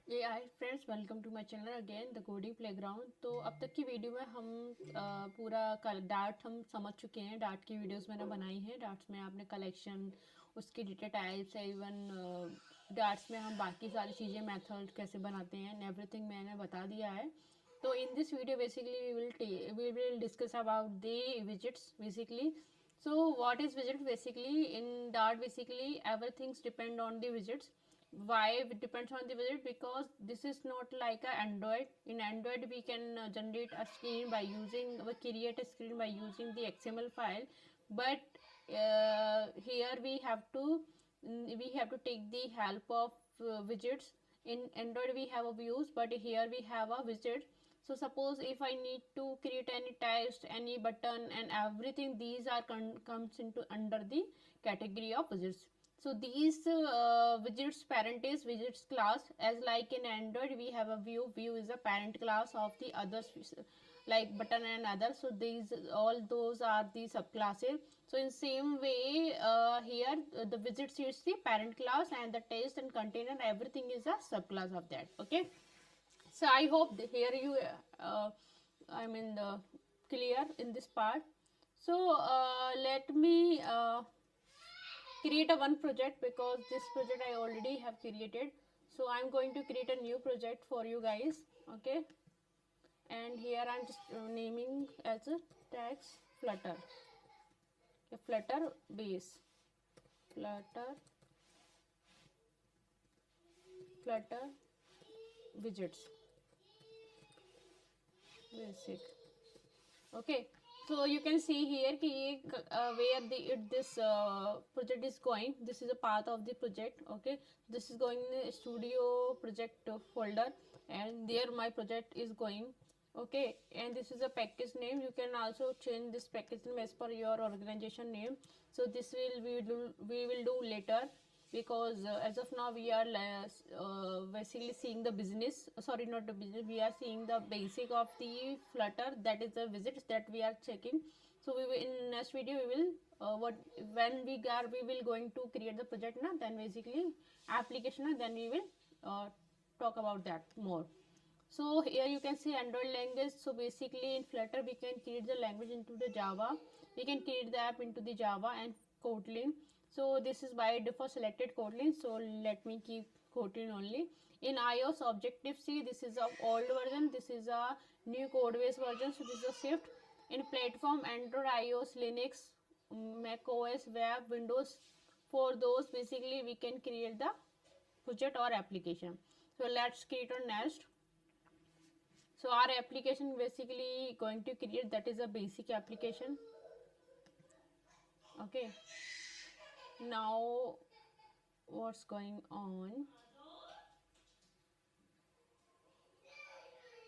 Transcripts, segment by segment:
ये hi friends, welcome to my channel again the coding playground. तो अब तक की वीडियो में हम पूरा डार्ट हम समझ चुके हैं। डार्ट की वीडियोस मैंने बनाई हैं। डार्ट्स में आपने कलेक्शन, उसकी डेटा टाइप्स है, इवन डार्ट्स में हम बाकी सारी चीज़ें मेथड कैसे बनाते हैं, एवरीथिंग मैंने बता दिया है। तो in this video basically we will discuss about the visits basically. So what is widget? Basically in Dart, basically everything's depend on the widgets. Why it depends on the widget? Because this is not like a Android. In Android we can generate a screen by using, we create a screen by using the XML file. But here we have to take the help of widgets. In Android we have a views, but here we have a widget. So suppose if I need to create any text, any button and everything, these are comes into under the category of widgets. So these widgets parent is widgets class. As like in Android we have a view is a parent class of the others, like button and others. So these all those are the subclasses. So in same way here the widgets is the parent class and the text and container everything is a subclass of that. Okay, so I hope here you I mean clear in this part. So let me create a one project, because this project I already have created. So I'm going to create a new project for you guys. Okay, and here I'm just naming as a text flutter, a flutter base, flutter flutter widgets basic. Okay, so you can see here कि where this project is going. This is a path of the project. Okay, this is going in the studio project folder, and there my project is going. Okay, and this is a package name. You can also change this package name as per your organization name. So this we will do later, because as of now we are basically seeing the business, sorry, not the business, we are seeing the basic of the flutter, that is the visits that we are checking. So we will, in next video we will what when we will going to create the project na, then basically application na, then we will talk about that more. So here you can see Android language. So basically in Flutter we can create the language into the Java. We can create the app into the Java and Kotlin. So this is by default selected Kotlin. So let me keep Kotlin only. In iOS Objective C, this is a old version. This is a new code base version. So this is a shift. In platform Android, iOS, Linux, Mac OS, Web, Windows. For those basically we can create the project or application. So let's create on next. So our application basically going to create, that is a basic application. Okay, now what's going on?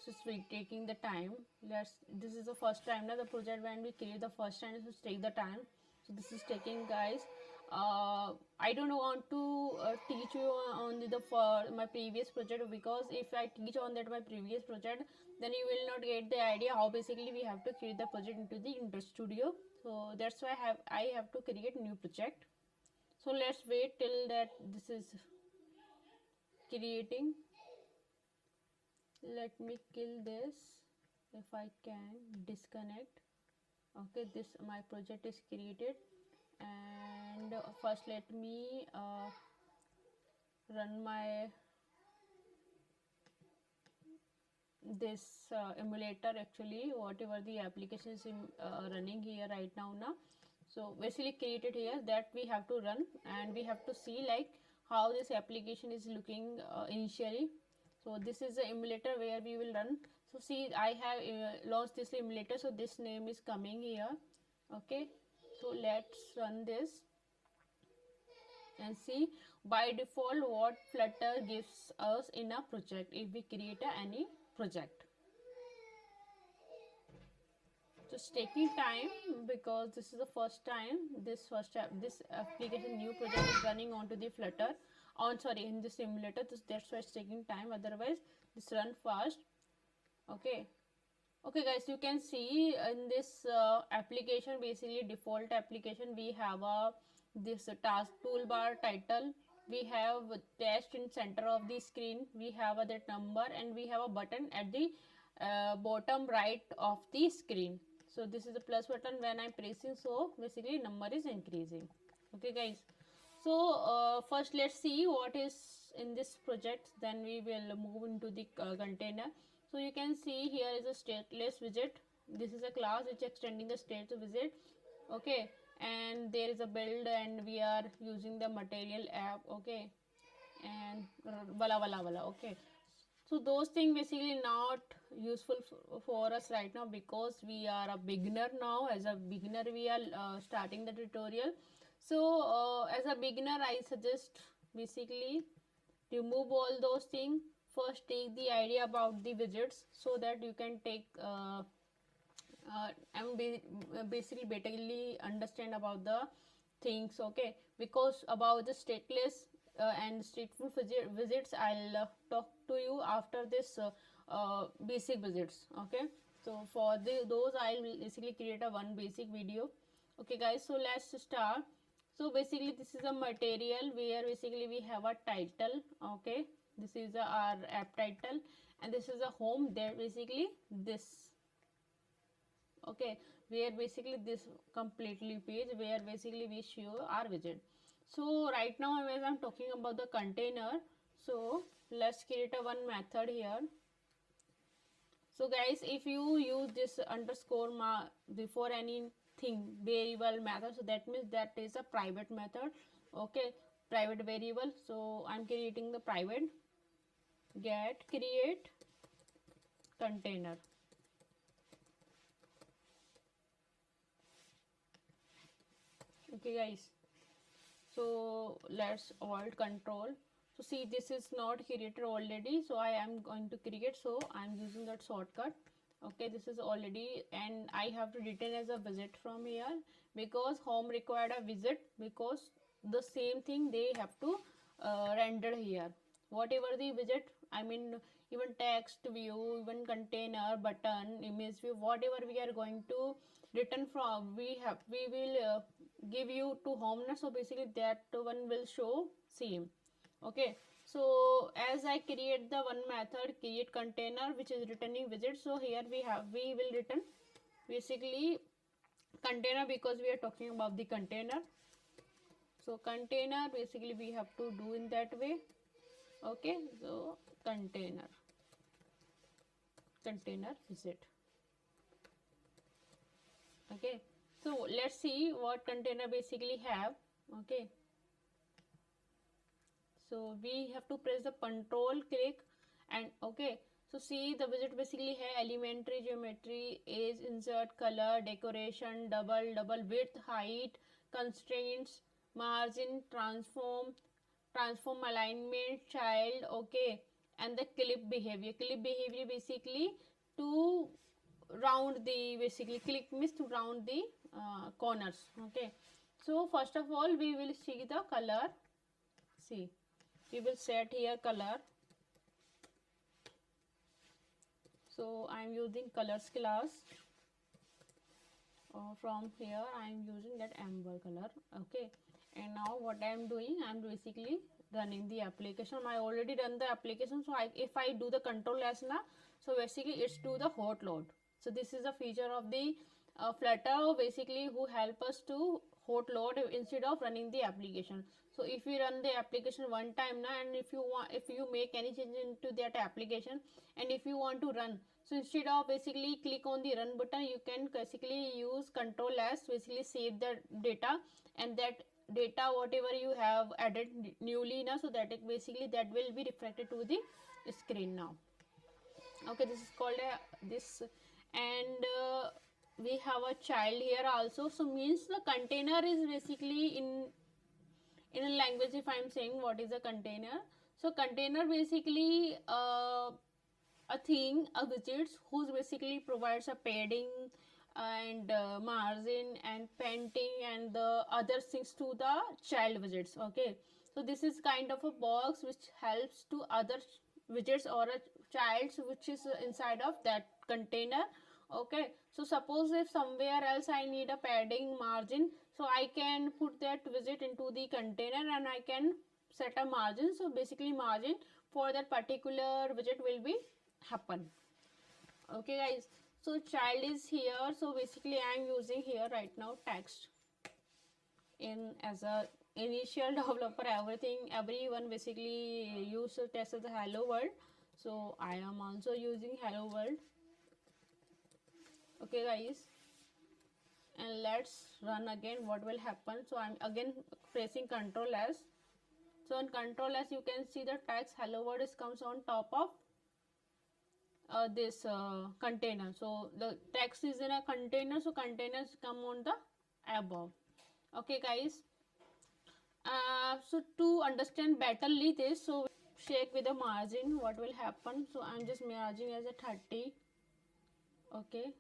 So it's taking the time. This is the first time now the project when we create the first time, so take the time. So this is taking, guys. I don't want to teach you on the for my previous project, because if I teach on that my previous project, then you will not get the idea how basically we have to create the project into the Interest Studio. So that's why I have to create new project. So let's wait till that this is creating. Let me kill this if I can disconnect. Okay, this my project is created, and first let me run my this emulator, actually whatever the application is running here right now. So basically created here, that we have to run, and we have to see like how this application is looking initially. So this is the emulator where we will run. So see, I have launched this emulator, so this name is coming here. Okay, so let's run this and see by default what Flutter gives us in a project if we create any project. Just taking time, because this is the first time this application new project is running onto the Flutter on, sorry, in the simulator. That's why it's taking time, otherwise this run fast. Okay, okay guys, you can see in this application, basically default application, we have a this task toolbar title, we have text in center of the screen, we have that number, and we have a button at the bottom right of the screen. So this is the plus button. When I'm pressing, so basically number is increasing. Okay guys, so first let's see what is in this project, then we will move into the container. So you can see here is a stateless widget. This is a class which is extending the state widget. Okay, and there is a build, and we are using the material app. Okay, and wala. Okay, so those things basically not useful for us right now, because we are a beginner now. As a beginner we are starting the tutorial. So as a beginner I suggest basically remove all those things. First take the idea about the widgets, so that you can take and basically understand about the things. Okay, because about the stateless and stateful visits I'll talk to you after this basic visits. Okay, so for those I'll basically create a one basic video. Okay guys, so let's start. So basically this is a material where basically we have a title. Okay, this is our app title, and this is a home. There basically this. Okay, where basically this completely page where basically we show our widget. So right now as I'm talking about the container, so let's create a one method here. So guys, if you use this underscore before anything variable method, so that means that is a private method. Okay, private variable. So I'm creating the private get create container. Okay guys, so let's alt control. So see, this is not created already, so I am going to create, so I'm using that shortcut. Okay, this is already, and I have to return as a visit from here, because home required a visit, because the same thing they have to render here. Whatever the widget, I mean even text view, even container, button, image view, whatever we are going to return from, we will give you to home. So basically that one will show same. Okay, so as I create the one method create container which is returning widget, so here we will return basically container, because we are talking about the container. So container basically we have to do in that way. Okay, so container widget. Okay, so let's see what container basically have. Okay, so we have to press the control click, and okay, so see the widget basically have elementary geometry, age, insert, color, decoration, double width, height, constraints, margin, transform alignment, child. Okay, and the clip behavior basically to round the, basically click means to round the corners. Okay, so first of all we will see the color. See, we will set here color. So I am using colors class. From here I am using that amber color. Okay, and now what I am doing, I am basically running the application. I already run the application, so if I do the control S now, so basically it's to the hot load. So this is a feature of the Flutter basically who help us to hot load instead of running the application. So if we run the application one time now, and if you make any change into that application, and if you want to run, so instead of basically click on the run button, you can basically use control S, basically save the data, and that data whatever you have added newly now, so that it basically that will be reflected to the screen now. Okay, this is called this, and we have a child here also. So means the container is basically in a language, if I am saying what is a container, so container basically a thing, a widgets who's basically provides a padding and margin and painting and the other things to the child widgets. Okay, so this is kind of a box which helps to other widgets or a child which is inside of that container. Okay, so suppose if somewhere else I need a padding margin, so I can put that widget into the container and I can set a margin. So basically margin for that particular widget will be happen. Okay guys, so child is here, so basically I am using here right now text in as a initial developer. Everyone basically use text as a hello world, so I am also using hello world. Okay guys, and let's run again. What will happen? So I'm again pressing Ctrl S. So on Ctrl S you can see the text hello world is comes on top of this container. So the text is in a container, so containers come on the above. Okay guys, so to understand betterly this, so check with the margin what will happen. So I'm just margin as a 30. Okay,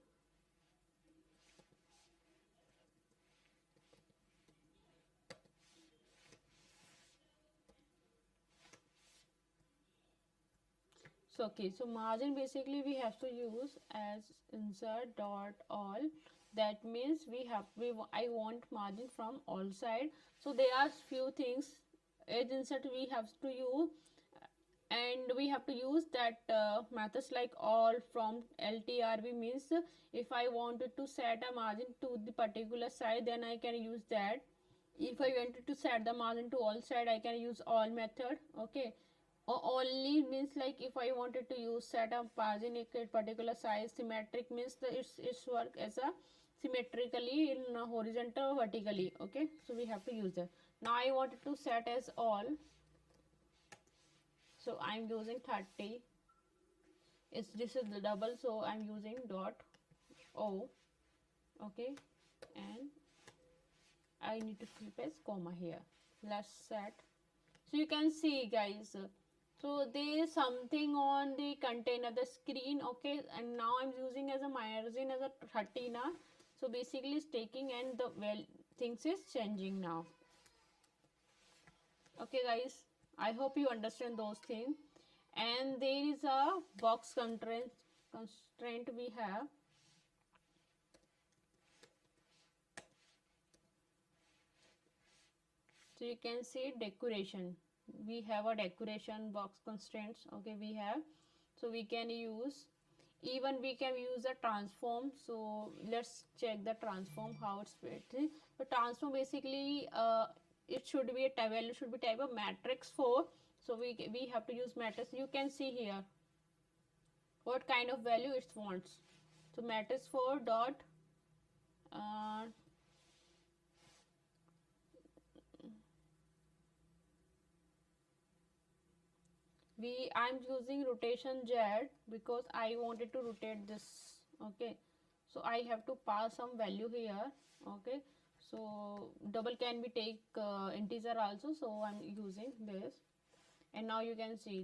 so okay, so margin basically we have to use as insert dot all. That means I want margin from all side. So there are few things as insert we have to use, and we have to use that methods like all, from, ltrb. Means if I wanted to set a margin to the particular side, then I can use that. If I wanted to set the margin to all side, I can use all method. Okay, or only means like if I wanted to use set a margin in a particular size. Symmetric means it's work as a symmetrically in horizontal or vertically. Okay, so we have to use that. Now I wanted to set as all, so I'm using 30. This is the double, so I'm using dot o. Okay, and I need to keep as comma here. Let's set. So you can see guys, so there is something on the container, the screen. Okay, and now I'm using as a margin as a 30 now. So basically it's taking, and the things is changing now. Okay guys, I hope you understand those things. And there is a box constraint we have. So you can see decoration. We have a decoration box constraints. Okay, we have. So we can use, even we can use a transform. So let's check the transform how it's written. The transform basically it should be a value should be type of matrix 4. So we have to use matrix. You can see here what kind of value it wants. So matrix 4 dot uh, I'm using rotation Z because I wanted to rotate this. Okay, so I have to pass some value here. Okay, so double can be take integer also, so I'm using this. And now you can see